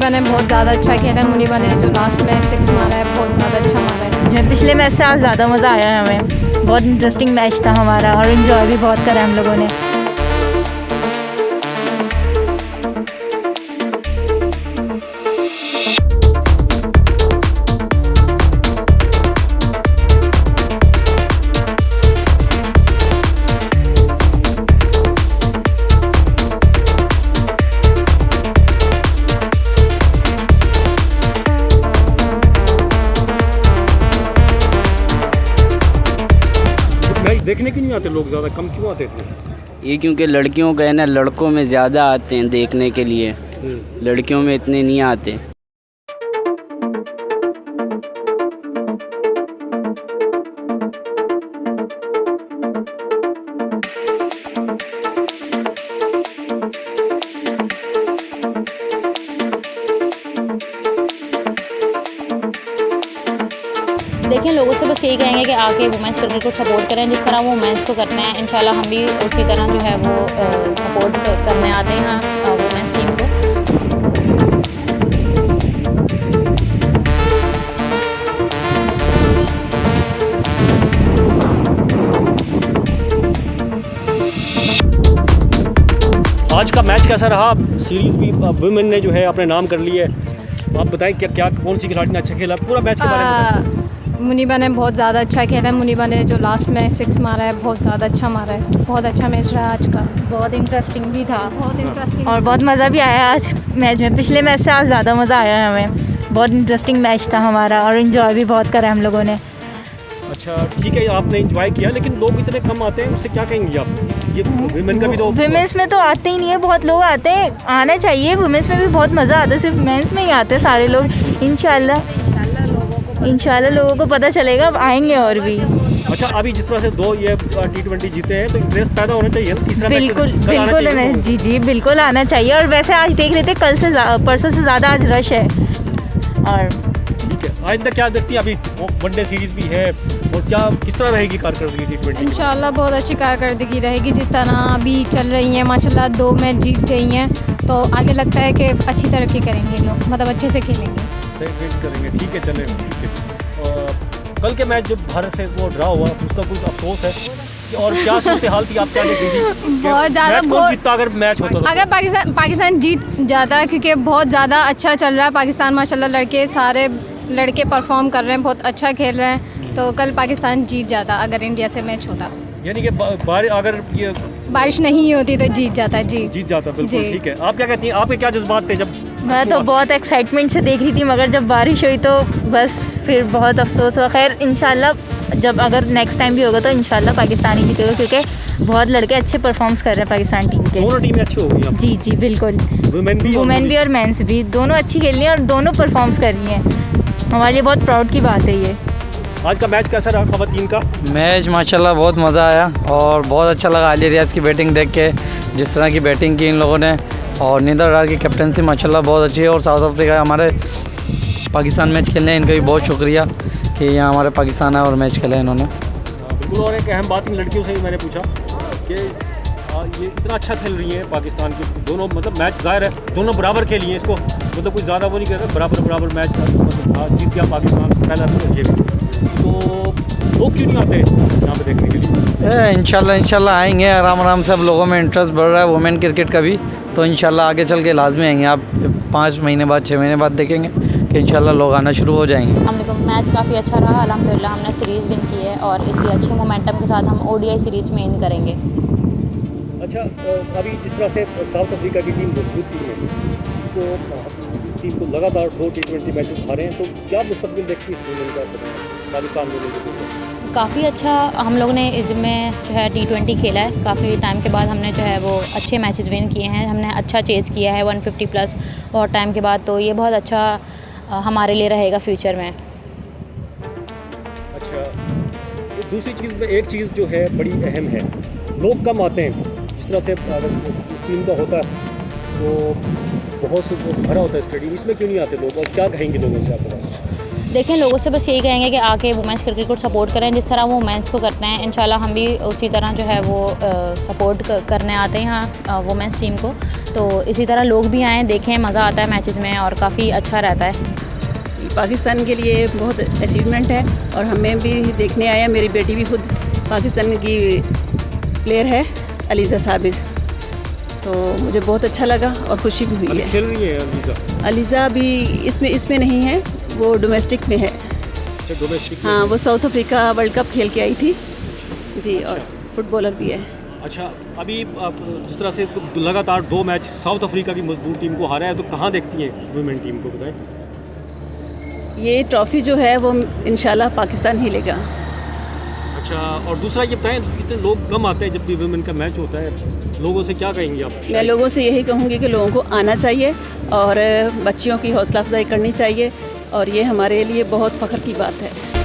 मुनीबा ने बहुत ज़्यादा अच्छा खेला है। मुनीबा ने जो लास्ट में 6 मारा है बहुत ज़्यादा अच्छा मारा है। जो पिछले मैच से आज ज़्यादा मज़ा आया है हमें। बहुत इंटरेस्टिंग मैच था हमारा और इन्जॉय भी बहुत करा हम लोगों ने। देखने क्यों नहीं आते लोग, ज़्यादा कम क्यों आते थे? ये क्योंकि लड़कियों का है ना, लड़कों में ज़्यादा आते हैं देखने के लिए, लड़कियों में इतने नहीं आते। देखिए, लोगों से बस यही कहेंगे कि आके वुमेंस क्रिकेट को सपोर्ट करें जिस तरह वो वुमेंस को करते हैं। इंशाल्लाह हम भी उसी तरह जो है वो सपोर्ट करने आते हैं वुमेंस टीम को। आज का मैच कैसा रहा? सीरीज़ भी वुमेन ने जो है अपने नाम कर लिए। आप बताएं क्या कौन सी खिलाड़ी ने अच्छा खेला, पूरा मैच के बारे में बताएं। मुनीबा ने बहुत ज़्यादा अच्छा खेला है। मुनीबा ने जो लास्ट में 6 मारा है बहुत ज़्यादा अच्छा मारा है। बहुत अच्छा मैच रहा आज का। बहुत इंटरेस्टिंग भी था, बहुत इंटरेस्टिंग और बहुत मज़ा भी आया आज मैच में। पिछले मैच से आज ज़्यादा मज़ा आया है हमें। बहुत इंटरेस्टिंग मैच था हमारा और इन्जॉय भी बहुत करा हम लोगों ने। अच्छा ठीक है, आपने एंजॉय किया, लेकिन लोग इतने कम आते हैं, उससे क्या कहेंगे आप? ये वुमेन का भी तो वुमेंस में तो आते ही नहीं है, बहुत लोग आते हैं, आना चाहिए। वुमेंस में भी बहुत मज़ा आता है, सिर्फ मेंस में ही आते हैं सारे लोग। इंशाल्लाह लोगों को पता चलेगा, अब आएंगे और भी। अच्छा, अभी जिस तरह से 2 ये T20 जीते हैं तो इंटरेस्ट पैदा होना चाहिए ना, तीसरा बिल्कुल मैच कल आना बिल्कुल चाहिए। जी बिल्कुल आना चाहिए। और वैसे आज देख रहे थे कल से परसों से ज़्यादा आज रश है। और ठीक है, आइंदा क्या देखती है? अभी वनडे सीरीज़ भी है, और क्या किस तरह रहेगी कारकर्दगी T20? इंशाल्लाह बहुत अच्छी कारकर्दगी रहेगी। जिस तरह अभी चल रही हैं माशाल्लाह 2 मैच जीत गई हैं, तो आगे लगता है कि अच्छी तरक्की करेंगे लोग, मतलब अच्छे से खेलेंगे। वेट करेंगे, ठीक है, चले ठीक है। कल के मैच जब भारत से वो ड्रा हुआ, उसका कुछ अफसोस है कि, और क्या सूरत हाल थी, आप क्या देख रही थी? बहुत ज़्यादा कौन जीतता अगर मैच होता तो? अगर पाकिस्तान जीत जाता है, क्योंकि बहुत ज़्यादा अच्छा चल रहा है पाकिस्तान माशाल्लाह। सारे लड़के परफॉर्म कर रहे हैं, बहुत अच्छा खेल रहे हैं, तो कल पाकिस्तान जीत जाता अगर इंडिया से मैच होता। यानी कि अगर ये बारिश नहीं होती तो जीत जाता। जी जीत जाता, बिल्कुल ठीक है। आप क्या कहती हैं, आपके क्या जज्बात थे जब? मैं तो बहुत एक्साइटमेंट से देख रही थी, मगर जब बारिश हुई तो बस फिर बहुत अफसोस हुआ। खैर इंशाल्लाह जब अगर नेक्स्ट टाइम भी होगा तो इंशाल्लाह पाकिस्तान ही जीतेगा, क्योंकि बहुत लड़के अच्छे परफॉर्म्स कर रहे हैं पाकिस्तान टीम के। दोनों टीमें अच्छी हो गई। जी बिल्कुल, वुमेन भी और मेंस भी दोनों अच्छी खेल रही हैं और दोनों परफॉर्म्स कर रही हैं। हमारे लिए बहुत प्राउड की बात है ये। आज का मैच कैसा रहा ख़वातीन का? मैच माशाल्लाह बहुत मज़ा आया और बहुत अच्छा लगा अली रियाज की बैटिंग देख के, जिस तरह की बैटिंग की इन लोगों ने। और नीदर राज की कैप्टनसी माशाल्लाह बहुत अच्छी है। और साउथ अफ्रीका हमारे पाकिस्तान मैच खेलने, इनका भी बहुत शुक्रिया कि यहाँ हमारे पाकिस्तान आए और मैच खेला इन्होंने। बिल्कुल। और एक अहम बात इन लड़कियों से ही मैंने पूछा कि ये इतना अच्छा खेल रही हैं पाकिस्तान की दोनों, मतलब मैच ज़ाहिर है दोनों बराबर खेली हैं, इसको मतलब कुछ ज़्यादा वो नहीं कर रहे, बराबर मैच मतलब जीत गया पाकिस्तान पहला ये भी। तो लोग क्यों नहीं आते यहाँ पे देखने के लिए? इंशाल्लाह आएंगे, आराम से। अब लोगों में इंटरेस्ट बढ़ रहा है वुमेन क्रिकेट का भी, तो इंशाल्लाह आगे चल के लाजमी आएंगे। आप 5 महीने बाद 6 महीने बाद देखेंगे कि इंशाल्लाह लोग आना शुरू हो जाएंगे। हमने मैच काफ़ी अच्छा रहा अल्हम्दुलिल्लाह, हमने सीरीज़ विन की है और इसी अच्छे मोमेंटम के साथ हम ODI सीरीज़ में इन करेंगे। अच्छा, अभी जिस तरह से साउथ अफ्रीका की टीम मजबूत टीम है, इस टीम को लगातार 2 T20 मैचेस हारे हैं, तो क्या मुस्तकबिल देखती है पाकिस्तान में? काफ़ी अच्छा हम लोग ने इसमें जो है T20 खेला है। काफ़ी टाइम के बाद हमने जो है वो अच्छे मैचेस विन किए हैं, हमने अच्छा चेज़ किया है 150 प्लस बहुत टाइम के बाद, तो ये बहुत अच्छा हमारे लिए रहेगा फ्यूचर में। अच्छा, तो दूसरी चीज़ में एक चीज़ जो है बड़ी अहम है, लोग कम आते हैं। जिस तरह से अगर उस टीम का होता है तो बहुत से भरा होता है स्टेडियम, इसमें क्यों नहीं आते लोग, और क्या कहेंगे लोगों से आपके पास? देखें, लोगों से बस यही कहेंगे कि आके वुमेंस क्रिकेट को सपोर्ट करें जिस तरह वो वुमेंस को करते हैं। इंशाल्लाह हम भी उसी तरह जो है वो सपोर्ट करने आते हैं यहाँ वुमेंस टीम को। तो इसी तरह लोग भी आएँ, देखें, मज़ा आता है मैचेस में और काफ़ी अच्छा रहता है। पाकिस्तान के लिए बहुत अचीवमेंट है और हमें भी देखने आया। मेरी बेटी भी खुद पाकिस्तान की प्लेयर है, अलीज़ा साबिर, तो मुझे बहुत अच्छा लगा और खुशी भी हुई अभी है। खेल रही है अलीज़ा? अलीज़ा भी इसमें नहीं है, वो डोमेस्टिक में है। अच्छा, डोमेस्टिक में। हाँ, वो साउथ अफ्रीका वर्ल्ड कप खेल के आई थी जी, और फुटबॉलर भी है। अच्छा, अभी आप जिस तरह से लगातार 2 मैच साउथ अफ्रीका की मजबूत टीम को हारा है, तो कहाँ देखती हैं वुमेन टीम को, बताएं? ये ट्रॉफ़ी जो है वो इंशाल्लाह पाकिस्तान ही लेगा। अच्छा, और दूसरा ये बताएं, इतने लोग कम आते हैं जब भी वुमेन का मैच होता है, लोगों से क्या कहेंगे आप? मैं लोगों से यही कहूँगी कि लोगों को आना चाहिए और बच्चियों की हौसला अफजाई करनी चाहिए, और ये हमारे लिए बहुत फ़ख्र की बात है।